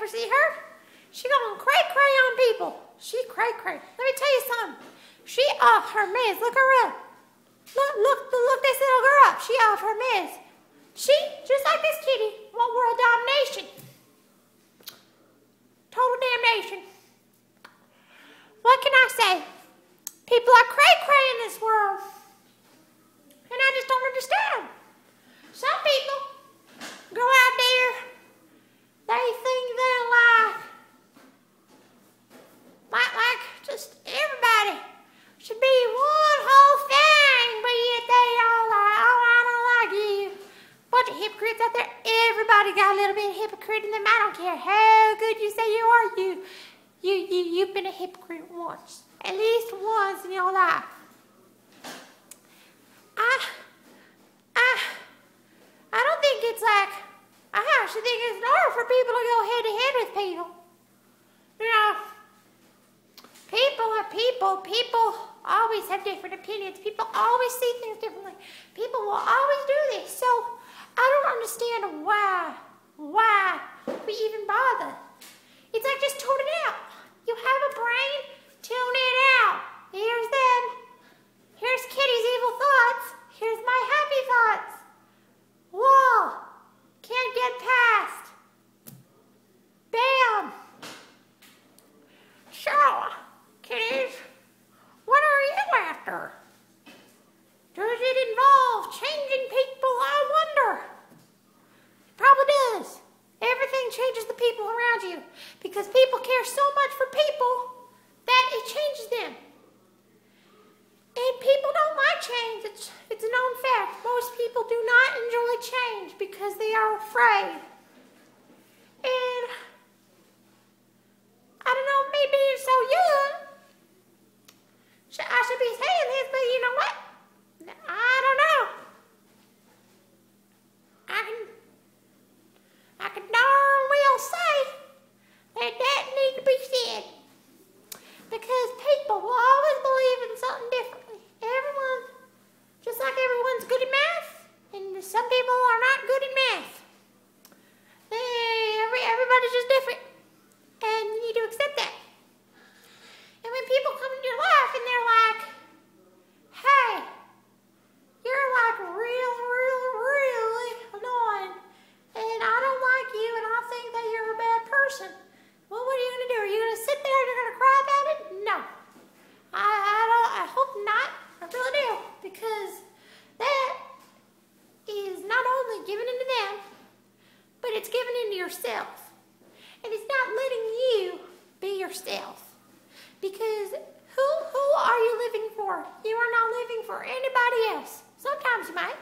ever see her? She gonna cray-cray on people. She cray-cray. Let me tell you something. She off her meds. Look her up. Look this little girl up. She off her meds. She, just like this kitty, want world domination. Total damnation. What can I say? People are cray-cray in this world. And I just don't understand. Some people go out there, they think they're like just everybody should be one whole thing, but yet they all like, oh, I don't like you. Bunch of hypocrites out there. Everybody got a little bit of hypocrite in them. I don't care how good you say you are. You've been a hypocrite once. At least once in your life. I don't think it's like, I actually think it's normal for people to go head to head with people. You know, people are people. People always have different opinions. People always see things differently. People will always do this. So I don't understand why we even bother. It's like, just tune it out. You have a brain, tune it out. Here's them. Here's Kitty's evil thoughts. Here's my happy thoughts. Whoa. Can't get past. Bam. So, kitties, what are you after? Does it involve changing people, I wonder? It probably does. Everything changes the people around you because people care so much for people that it changes them. And people don't like change. It's a known fact. Most people do not enjoy change because they are afraid. And I don't know, maybe you're so young. I should be saying this, but you know what? I don't know. I can darn well say that needs to be said. Because people will always believe in something differently. Everyone, just like everyone's good at math, and some people are not good at math. Everybody's just different. And you need to accept that. And when people come into your life and they're like, hey, you're like really annoying, and I don't like you, and I think that you're a bad person. Well, what are you going to do? Are you going to sit there and you're going to cry about it? No. I hope not. I really do. Because that is not only giving into them, but it's giving into yourself. And it's not letting you be yourself. Because who are you living for? You are not living for anybody else. Sometimes you might.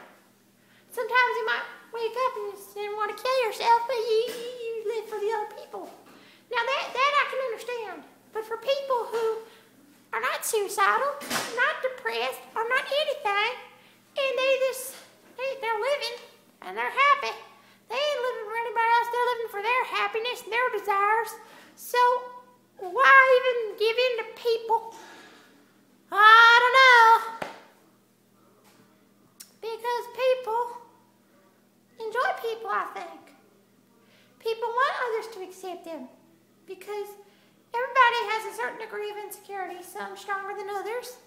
Sometimes you might wake up and want to kill yourself, but you live for the other people. Now that I can understand. But for people who are not suicidal, not depressed, or not anything, and they're living and they're happy. They ain't living for anybody else. They're living for their happiness and their desires. So why even give in to people? I don't know. Because people enjoy people, I think. People want others to accept them. Because everybody has a certain degree of insecurity, some stronger than others.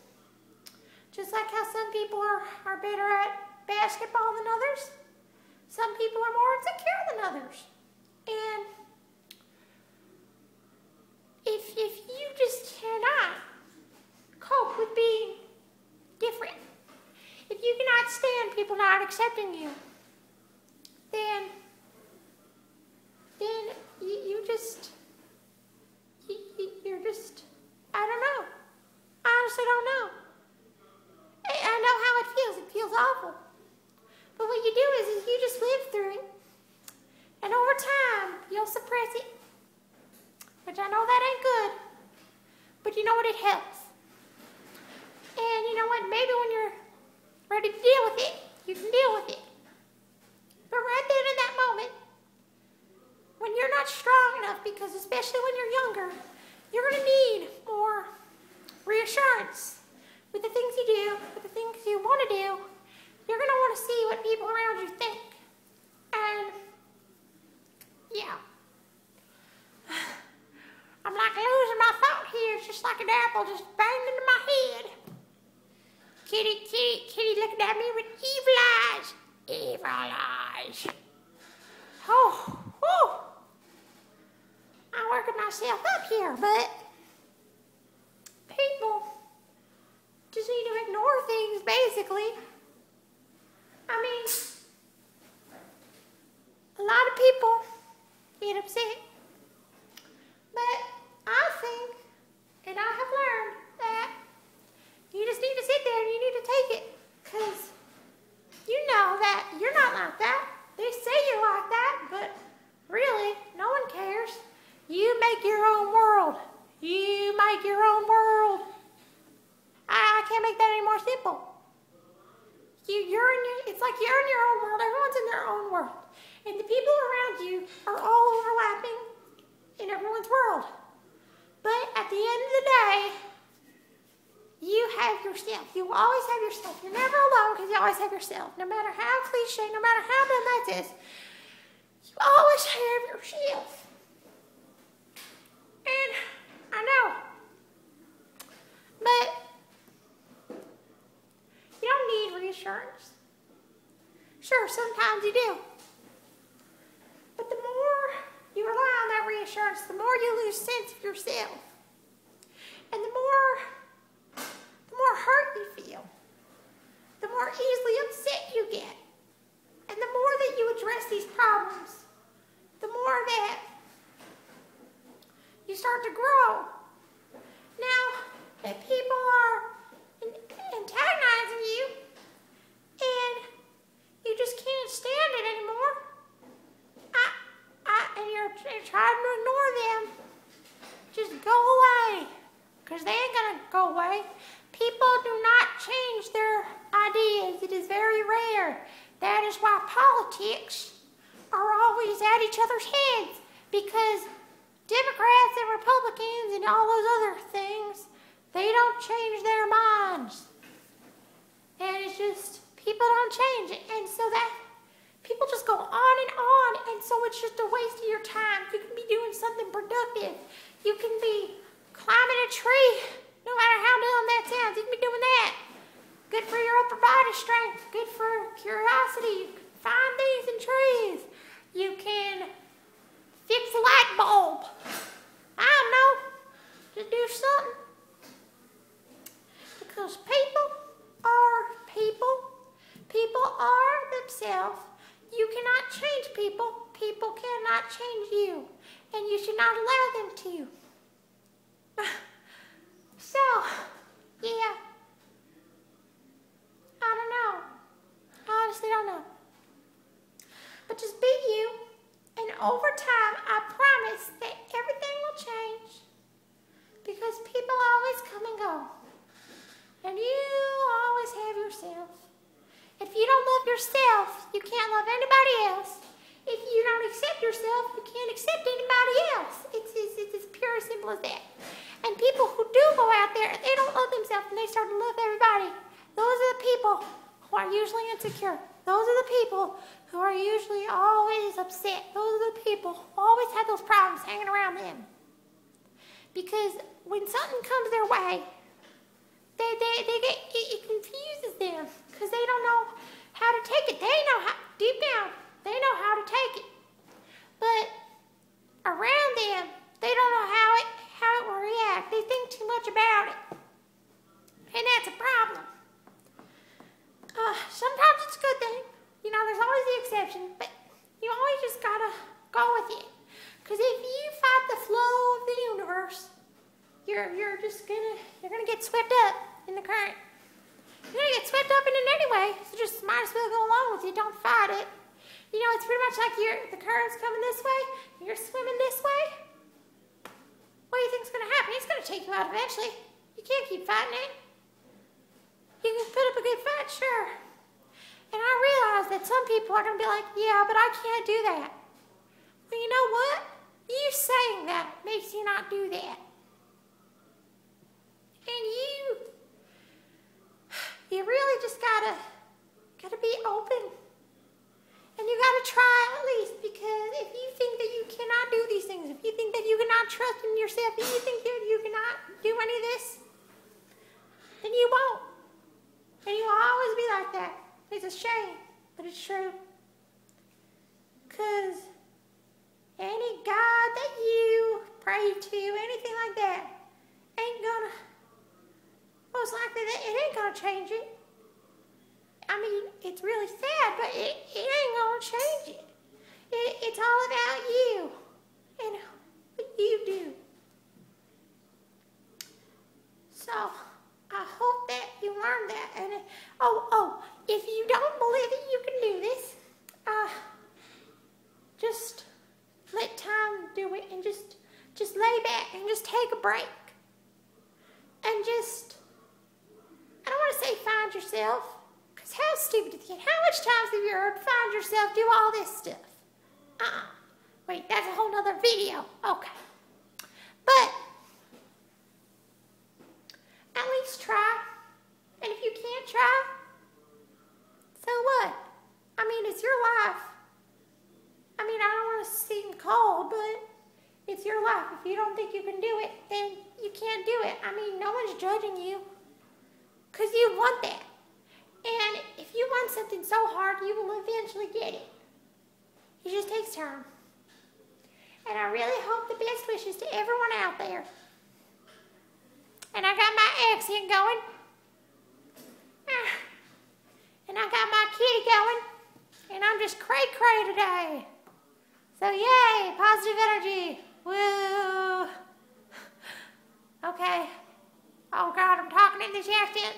Just like how some people are better at basketball than others. Some people are more insecure than others. And if you just cannot cope with being different, if you cannot stand people not accepting you, then you're just, I don't know. I honestly don't know. I know how it feels. It feels awful. But what you do is you just live through it. And over time, you'll suppress it. Which I know that ain't good. But you know what? It helps. And you know what? Maybe when you're ready to deal with it, you can deal with it. But right then in that moment, when you're not strong enough, because especially when you're younger, you're going to need more reassurance with the things you do, with the things you want to do. You're going to want to see what people around you think. And, yeah. just like an apple just banged into my head. Kitty looking at me with evil eyes. Evil eyes. Oh. I'm working myself up here, but people just need to ignore things, basically. I mean, a lot of people get upset, but I think, and I have learned that you just need to sit there and you need to take it, because you know that you're not like that. They say you're like that, but really, no one cares. You make your own world. You make your own world. I can't make that any more simple. It's like you're in your own world. Everyone's in their own world. And the people around you are all overlapping in everyone's world. But at the end of the day, you have yourself. You always have yourself. You're never alone because you always have yourself. No matter how cliche, no matter how dumb that is, you always have yourself. And I know, but you don't need reassurance. Sure, sometimes you do. But the more you rely on that reassurance, the more you lose sense of yourself. And the more hurt you feel, the more easily upset you get. And the more that you address these problems, the more that you start to grow. Now, if people are antagonizing you and you just can't stand it anymore, and you're trying to ignore them, just go away, because they ain't gonna go away. People do not change their ideas. It is very rare. That is why politics are always at each other's heads, because Democrats and Republicans and all those other things, they don't change their minds. And it's just, people don't change it. And so that, people just go on, and so it's just a waste of your time. You can be doing something productive. You can be climbing a tree, no matter how dumb that sounds. You can be doing that. Good for your upper body strength. Good for curiosity. You can find things in trees. You can fix a light bulb. I don't know. Just do something. Because people are people. People are themselves. You cannot change people. People cannot change you. And you should not allow them to. So, yeah. I don't know. I honestly don't know. But just be you. And over time, I promise that everything will change, because people always come and go. And you always have yourself. If you don't love yourself, you can't love anybody else. If you don't accept yourself, you can't accept anybody else. It's as pure as simple as that. And people who do go out there, they don't love themselves and they start to love everybody. Those are the people who are usually insecure. Those are the people who are usually always upset. Those are the people who always have those problems hanging around them. Because when something comes their way, it confuses them, because they don't know how to take it. They know how, deep down, they know how to take it. But around them, they don't know how it will react. They think too much about it. And that's a problem. Sometimes it's a good thing. You know, there's always the exception, but you always just gotta go with it. Because if you fight the flow of the universe, you're gonna get swept up in the current. You're gonna get swept up in it anyway, so just might as well go along with it. Don't fight it. You know, it's pretty much like the current's coming this way, and you're swimming this way. What do you think's gonna happen? It's gonna take you out eventually. You can't keep fighting it. You can put up a good fight, sure. And I realize that some people are going to be like, yeah, but I can't do that. Well, you know what? You saying that makes you not do that. And you really just gotta be open. And you gotta try at least, because if you think that you cannot do these things, if you think that you cannot trust in yourself, if you think that you cannot do any of this, then you won't. And you will always be like that. It's a shame, but it's true. Because any God that you pray to, anything like that, ain't gonna, most likely it ain't gonna change it. I mean, it's really sad, but it ain't gonna change it. It's all about you and what you do. So, I hope that you learned that. And if you don't believe that you can do this, just let time do it, and just lay back and just take a break. And just, I don't want to say find yourself, because how stupid is it? How much times have you heard find yourself, do all this stuff? Wait, that's a whole nother video. Okay. But at least try. And if you can't try, so what? I mean, it's your life. I mean, I don't want to seem cold, but it's your life. If you don't think you can do it, then you can't do it. I mean, no one's judging you, because you want that. And if you want something so hard, you will eventually get it. It just takes time. And I really hope the best wishes to everyone out there. And I got my accent going. And I got my kitty going. And I'm just cray-cray today. So yay, positive energy. Woo. Okay. Oh God, I'm talking in this accent.